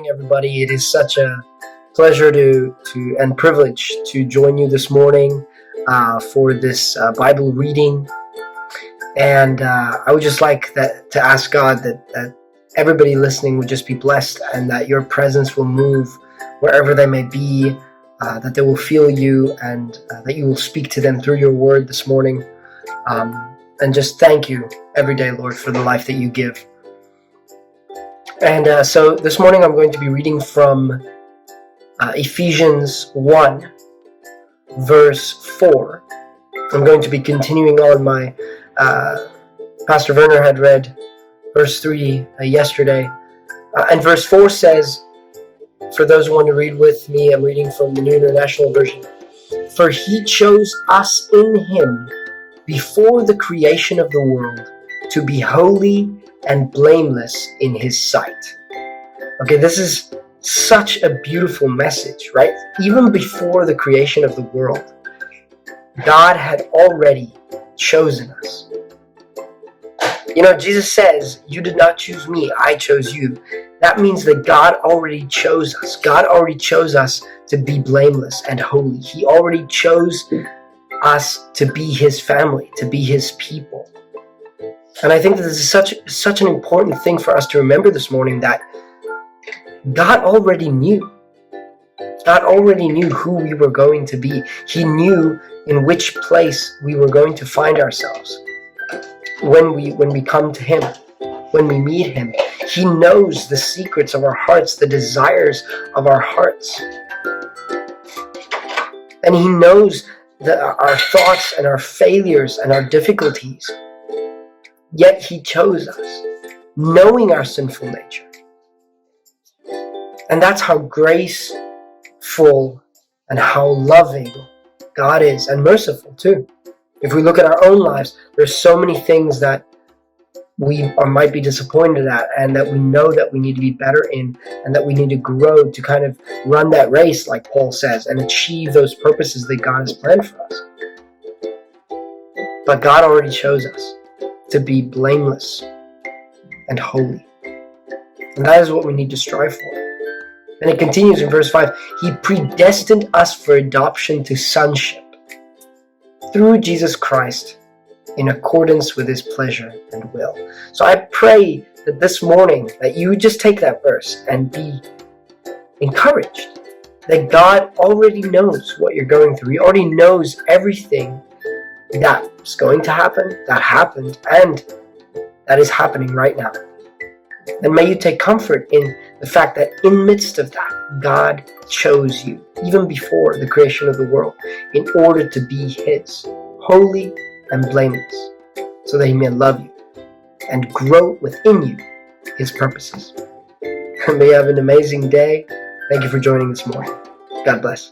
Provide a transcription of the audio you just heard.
morning, everybody. It is such a pleasure to and privilege to join you this morning for this Bible reading. And I would just like to ask God that everybody listening would just be blessed, and that your presence will move wherever they may be, that they will feel you, and that you will speak to them through your word this morning. And just thank you every day, Lord, for the life that you give. And so this morning I'm going to be reading from Ephesians 1, verse 4. I'm going to be continuing on my, Pastor Werner had read verse 3 yesterday. And verse 4 says, for those who want to read with me, I'm reading from the New International Version. For he chose us in him before the creation of the world to be holy and blameless in his sight. Okay, this is such a beautiful message, right? Even before the creation of the world, God had already chosen us. You know, Jesus says, you did not choose me, I chose you. That means that God already chose us. God already chose us to be blameless and holy. He already chose us to be his family, to be his people. And I think that this is such an important thing for us to remember this morning, that God already knew. God already knew who we were going to be. He knew in which place we were going to find ourselves when we come to him, when we meet him. He knows the secrets of our hearts, the desires of our hearts. And he knows our thoughts and our failures and our difficulties. Yet he chose us, knowing our sinful nature. And that's how graceful and how loving God is, and merciful too. If we look at our own lives, there's so many things that we might be disappointed at, and that we know that we need to be better in, and that we need to grow to kind of run that race, like Paul says, and achieve those purposes that God has planned for us. But God already chose us to be blameless and holy. And that is what we need to strive for. And it continues in verse 5. He predestined us for adoption to sonship through Jesus Christ, in accordance with his pleasure and will. So I pray that this morning that you would just take that verse and be encouraged that God already knows what you're going through. He already knows everything that's going to happen, that happened, and that is happening right now. And may you take comfort in the fact that in midst of that, God chose you, even before the creation of the world, in order to be his, holy and blameless, so that he may love you and grow within you his purposes. And may you have an amazing day. Thank you for joining this morning. God bless.